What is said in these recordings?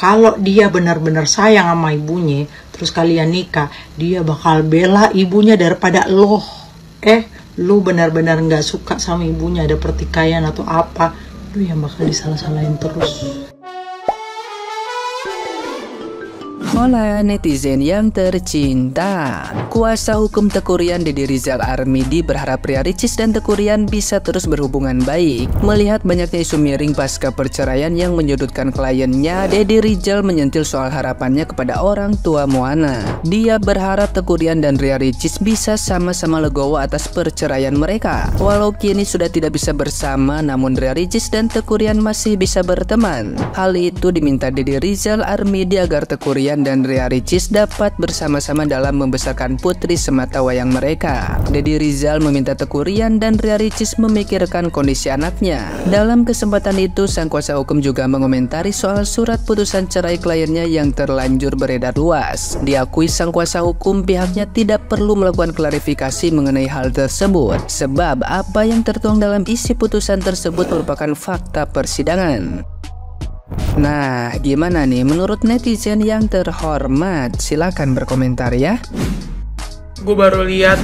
Kalau dia benar-benar sayang sama ibunya, terus kalian nikah, dia bakal bela ibunya daripada lo. Lu benar-benar nggak suka sama ibunya, ada pertikaian atau apa, lu yang bakal disalah-salahin terus. Hola netizen yang tercinta. Kuasa hukum Teuku Ryan Deddy Rizal Armidi berharap Ria Ricis dan Teuku Ryan bisa terus berhubungan baik. Melihat banyaknya isu miring pasca perceraian yang menyudutkan kliennya, Deddy Rizal menyentil soal harapannya kepada orang tua Moana. Dia berharap Teuku Ryan dan Ria Ricis bisa sama-sama legowo atas perceraian mereka. Walau kini sudah tidak bisa bersama, namun Ria Ricis dan Teuku Ryan masih bisa berteman. Hal itu diminta Deddy Rizal Armidi agar Teuku Ryan dan Ria Ricis dapat bersama-sama dalam membesarkan putri sematawayang mereka. Deddy Rizal meminta Teuku Ryan dan Ria Ricis memikirkan kondisi anaknya. Dalam kesempatan itu, sang kuasa hukum juga mengomentari soal surat putusan cerai kliennya yang terlanjur beredar luas. Diakui sang kuasa hukum pihaknya tidak perlu melakukan klarifikasi mengenai hal tersebut, sebab apa yang tertuang dalam isi putusan tersebut merupakan fakta persidangan. Nah, gimana nih menurut netizen yang terhormat? Silakan berkomentar ya. Gue baru lihat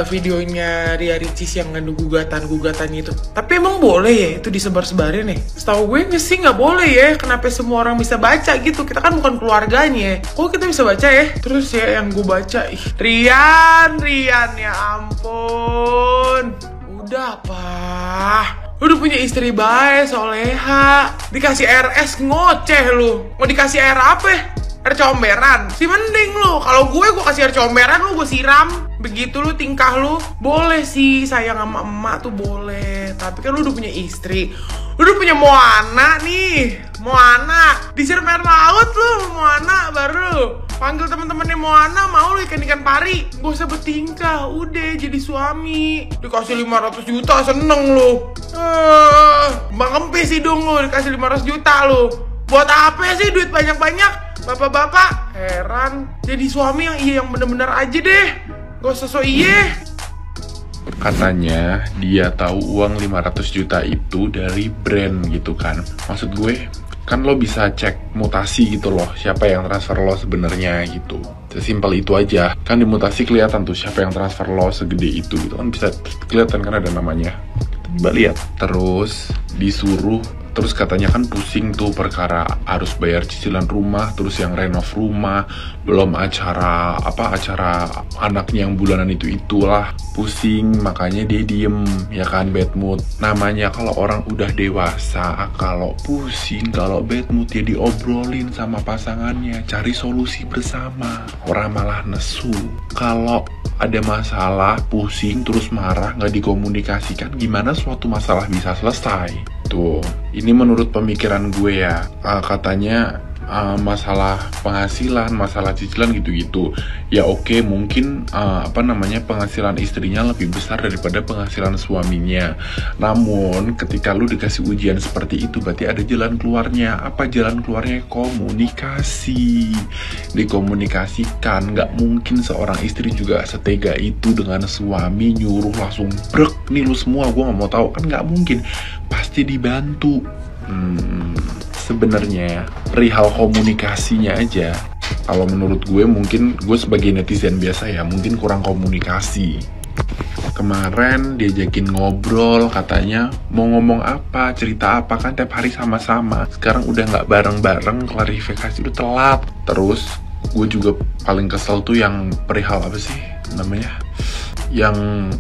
videonya Ria Ricis yang ngadu gugatan-gugatannya itu. Tapi emang boleh ya itu disebar-sebarin ya? Setahu gue sih nggak boleh ya. Kenapa semua orang bisa baca gitu? Kita kan bukan keluarganya. Kok kita bisa baca ya? Terus ya yang gue baca, Rian ya ampun. Udah apa? Lu udah punya istri baik, soleha. Dikasih RS ngoceh lu. Mau dikasih air apa? Air comberan. Si mending lu. Kalau gue kasih air comberan, lu gue siram. Begitu lu tingkah lu. Boleh sih sayang sama emak tuh boleh. Tapi kan lu udah punya istri. Lu udah punya Moana nih. Moana. Disiram air laut lu, Moana baru. Panggil temen-temennya Moana, mau lu ikan-ikan pari. Gak usah bertingkah, udah jadi suami. Dikasih 500 juta, seneng lu. Bang kempis hidung lu, dikasih 500 juta lu. Buat apa sih duit banyak-banyak? Bapak-bapak, heran. Jadi suami yang bener-bener aja deh. Gak usah so iye. Katanya dia tahu uang 500 juta itu dari brand gitu kan. Maksud gue, kan lo bisa cek mutasi gitu loh, siapa yang transfer lo sebenarnya gitu. Sesimpel itu aja. Kan di mutasi kelihatan tuh siapa yang transfer lo segede itu gitu kan, bisa kelihatan kan ada namanya. Coba lihat. Terus disuruh, terus katanya kan pusing tuh perkara harus bayar cicilan rumah, terus yang renov rumah, belum acara anaknya yang bulanan itulah. Pusing, makanya dia diem, ya kan, bad mood. Namanya kalau orang udah dewasa, kalau pusing, kalau bad mood ya diobrolin sama pasangannya, cari solusi bersama. Orang malah nesu. Kalau ada masalah, pusing, terus marah, nggak dikomunikasikan, gimana suatu masalah bisa selesai? Tuh, ini menurut pemikiran gue ya, katanya masalah penghasilan, masalah cicilan gitu-gitu. Ya oke, mungkin penghasilan istrinya lebih besar daripada penghasilan suaminya. Namun ketika lu dikasih ujian seperti itu, berarti ada jalan keluarnya. Apa jalan keluarnya? Komunikasi. Dikomunikasikan. Nggak mungkin seorang istri juga setega itu dengan suami, nyuruh langsung brek, nih lu semua gue nggak mau tahu. Kan nggak mungkin. Pasti dibantu. Sebenarnya perihal komunikasinya aja, kalau menurut gue, mungkin gue sebagai netizen biasa ya, mungkin kurang komunikasi. Kemarin diajakin ngobrol, katanya mau ngomong apa, cerita apa, kan tiap hari sama-sama. Sekarang udah nggak bareng-bareng, klarifikasi udah telat. Terus gue juga paling kesel tuh yang perihal apa sih namanya, yang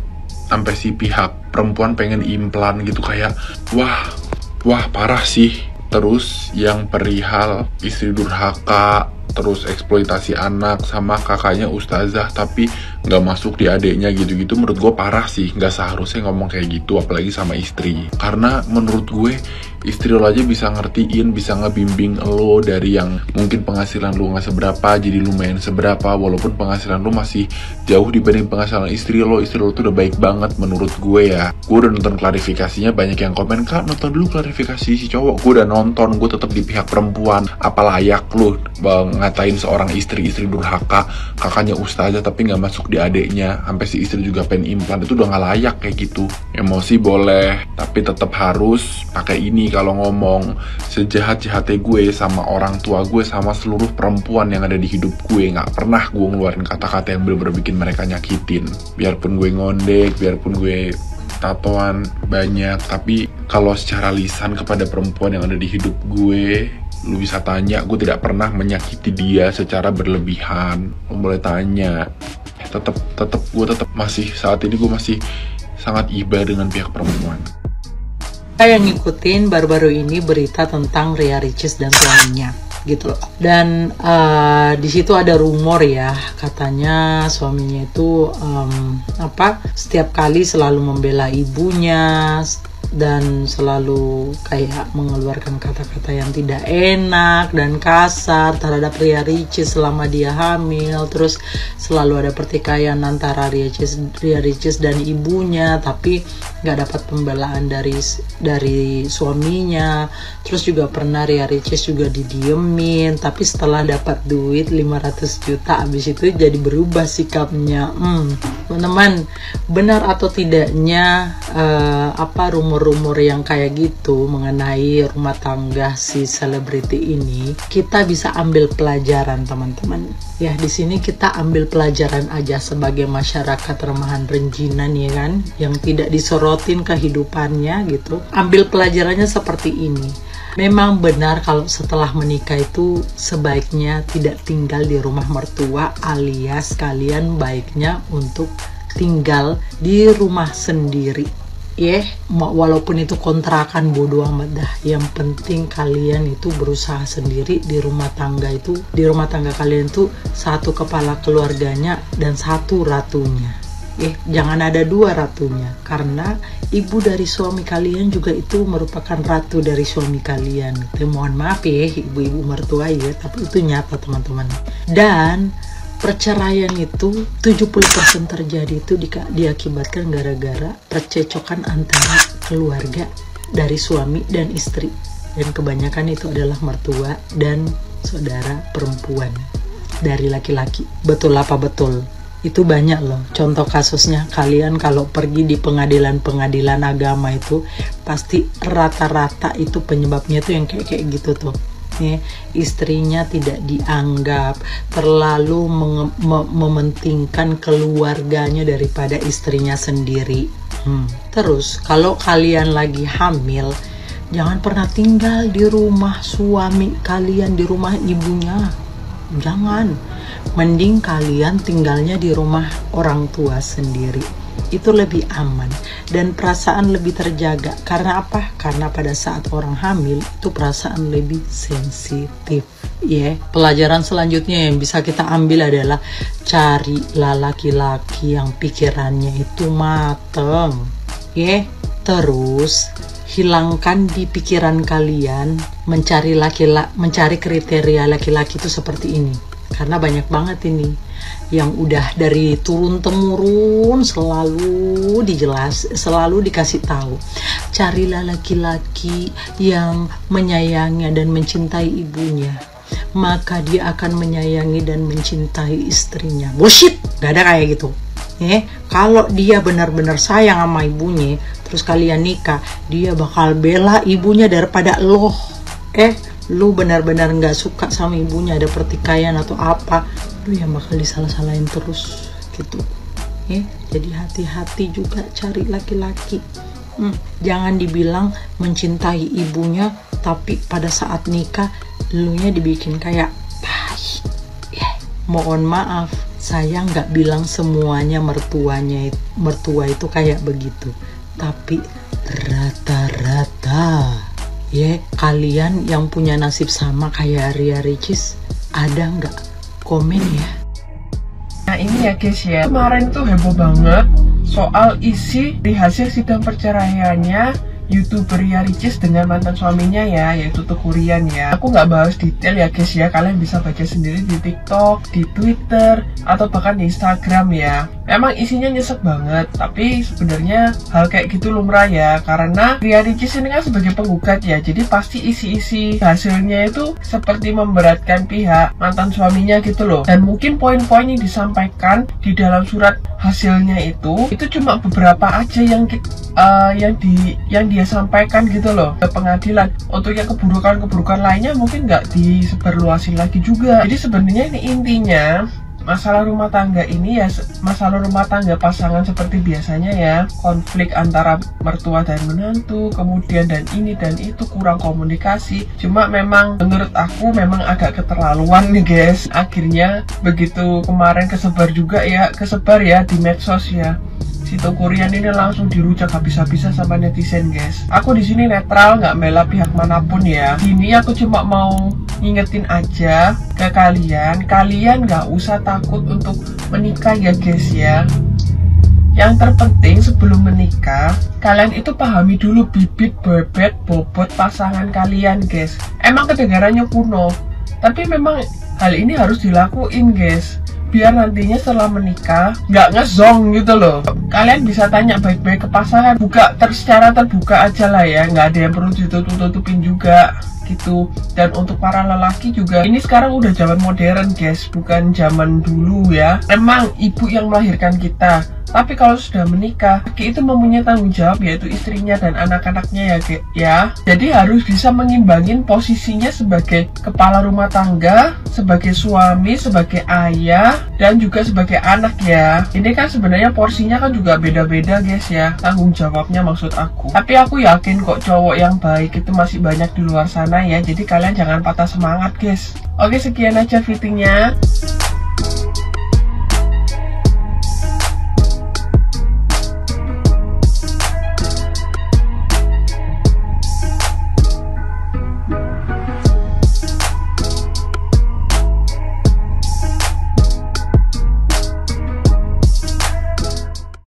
sampai si pihak perempuan pengen implan gitu, kayak wah parah sih. Terus yang perihal istri durhaka, terus eksploitasi anak sama kakaknya ustazah tapi nggak masuk di adeknya gitu-gitu, menurut gue parah sih. Nggak seharusnya ngomong kayak gitu, apalagi sama istri. Karena menurut gue istri lo aja bisa ngertiin, bisa ngebimbing lo dari yang mungkin penghasilan lo nggak seberapa jadi lumayan seberapa, walaupun penghasilan lo masih jauh dibanding penghasilan istri lo tuh udah baik banget menurut gue ya. Gue udah nonton klarifikasinya, banyak yang komen, "Kak, nonton dulu klarifikasi si cowok." Gue udah nonton, gue tetap di pihak perempuan. Apa layak lo ngatain seorang istri durhaka, kakaknya ustazah tapi nggak masuk di adik-adiknya, sampai si istri juga pengen implan, itu udah nggak layak kayak gitu. Emosi boleh, tapi tetap harus pakai ini kalau ngomong. Sejahat-jahatnya gue sama orang tua gue, sama seluruh perempuan yang ada di hidup gue, nggak pernah gue ngeluarin kata-kata yang bener-bener bikin mereka nyakitin. Biarpun gue ngondek, biarpun gue tatoan banyak, tapi kalau secara lisan kepada perempuan yang ada di hidup gue, lu bisa tanya, gue tidak pernah menyakiti dia secara berlebihan. Lu boleh tanya. Gue tetap masih, saat ini gue masih sangat iba dengan pihak perempuan. Saya yang ngikutin baru-baru ini berita tentang Ria Ricis dan suaminya gitu loh. Dan di situ ada rumor ya, katanya suaminya itu setiap kali selalu membela ibunya dan selalu kayak mengeluarkan kata-kata yang tidak enak dan kasar terhadap Ria Ricis selama dia hamil. Terus selalu ada pertikaian antara Ria Ricis dan ibunya, tapi nggak dapat pembelaan dari suaminya. Terus juga pernah Ria Ricis juga didiemin, tapi setelah dapat duit 500 juta abis itu jadi berubah sikapnya. Teman-teman, benar atau tidaknya rumor-rumor yang kayak gitu mengenai rumah tangga si selebriti ini, kita bisa ambil pelajaran teman-teman. Ya, di sini kita ambil pelajaran aja sebagai masyarakat remahan Renjinan ya kan, yang tidak disorotin kehidupannya gitu. Ambil pelajarannya seperti ini. Memang benar kalau setelah menikah itu sebaiknya tidak tinggal di rumah mertua, alias kalian baiknya untuk tinggal di rumah sendiri. Walaupun itu kontrakan, bodo amat dah. Yang penting kalian itu berusaha sendiri di rumah tangga itu. Di rumah tangga kalian itu satu kepala keluarganya dan satu ratunya. Jangan ada dua ratunya, karena ibu dari suami kalian juga itu merupakan ratu dari suami kalian. Mohon maaf ya ibu-ibu mertua ya, tapi itu nyata teman-teman. Dan perceraian itu 70% terjadi itu diakibatkan gara-gara percecokan antara keluarga dari suami dan istri, dan kebanyakan itu adalah mertua dan saudara perempuan dari laki-laki. Betul apa betul? Itu banyak loh contoh kasusnya. Kalian kalau pergi di pengadilan agama itu pasti rata-rata itu penyebabnya tuh yang kayak gitu tuh. Istrinya tidak dianggap, terlalu mementingkan keluarganya daripada istrinya sendiri. Terus kalau kalian lagi hamil, jangan pernah tinggal di rumah suami kalian, di rumah ibunya. Jangan, mending kalian tinggalnya di rumah orang tua sendiri. Itu lebih aman dan perasaan lebih terjaga. Karena apa? Karena pada saat orang hamil itu perasaan lebih sensitif. Pelajaran selanjutnya yang bisa kita ambil adalah carilah laki-laki yang pikirannya itu mateng. Terus hilangkan di pikiran kalian mencari kriteria laki-laki itu seperti ini. Karena banyak banget ini yang udah dari turun temurun selalu dikasih tahu. Carilah laki-laki yang menyayangi dan mencintai ibunya, maka dia akan menyayangi dan mencintai istrinya. Bullshit, gak ada kayak gitu. Kalau dia benar-benar sayang sama ibunya, terus kalian nikah, dia bakal bela ibunya daripada lo. Lu benar-benar nggak suka sama ibunya, ada pertikaian atau apa, lu yang bakal disalah-salahin terus gitu. Jadi hati-hati juga cari laki-laki. Jangan dibilang mencintai ibunya, tapi pada saat nikah lunya dibikin kayak tai. Mohon maaf, saya nggak bilang semuanya mertua itu kayak begitu, tapi rata-rata. Kalian yang punya nasib sama kayak Ria Ricis, ada nggak? Komen ya. Nah ini ya guys ya, kemarin tuh heboh banget soal isi di hasil sidang perceraiannya YouTuber Ria Ricis dengan mantan suaminya ya, yaitu Teuku Ryan ya. Aku nggak bahas detail ya guys ya, kalian bisa baca sendiri di TikTok, di Twitter, atau bahkan di Instagram ya. Emang isinya nyesek banget, tapi sebenarnya hal kayak gitu lumrah ya, karena Ria Ricis ini kan sebagai penggugat ya, jadi pasti isi-isi hasilnya itu seperti memberatkan pihak mantan suaminya gitu loh. Dan mungkin poin-poin yang disampaikan di dalam surat hasilnya itu cuma beberapa aja yang dia sampaikan gitu loh ke pengadilan. Untuk yang keburukan lainnya mungkin nggak disebarluasin lagi juga. Jadi sebenarnya ini intinya masalah rumah tangga ini ya masalah rumah tangga pasangan seperti biasanya ya, konflik antara mertua dan menantu, kemudian dan ini dan itu, kurang komunikasi. Cuma memang menurut aku memang agak keterlaluan nih guys. Akhirnya begitu kemarin kesebar ya di medsos ya, si Teuku Ryan ini langsung dirujak habis-habisan sama netizen guys. Aku di sini netral, nggak bela pihak manapun ya. Ini aku cuma mau ngingetin aja ke kalian nggak usah takut untuk menikah ya guys ya. Yang terpenting sebelum menikah, kalian itu pahami dulu bibit, bobot, pasangan kalian guys. Emang kedengarannya kuno, tapi memang hal ini harus dilakuin guys, biar nantinya setelah menikah nggak ngezong gitu loh. Kalian bisa tanya baik-baik ke pasangan, secara terbuka aja lah ya, nggak ada yang perlu ditutup-tutupin juga gitu. Dan untuk para lelaki juga, ini sekarang udah zaman modern guys, bukan zaman dulu ya. Emang ibu yang melahirkan kita, tapi kalau sudah menikah, laki itu mempunyai tanggung jawab, yaitu istrinya dan anak-anaknya ya. Jadi harus bisa mengimbangin posisinya sebagai kepala rumah tangga, sebagai suami, sebagai ayah, dan juga sebagai anak ya. Ini kan sebenarnya porsinya kan juga beda-beda guys ya, tanggung jawabnya maksud aku. Tapi aku yakin kok cowok yang baik itu masih banyak di luar sana ya. Jadi kalian jangan patah semangat guys. Oke, sekian aja fittingnya.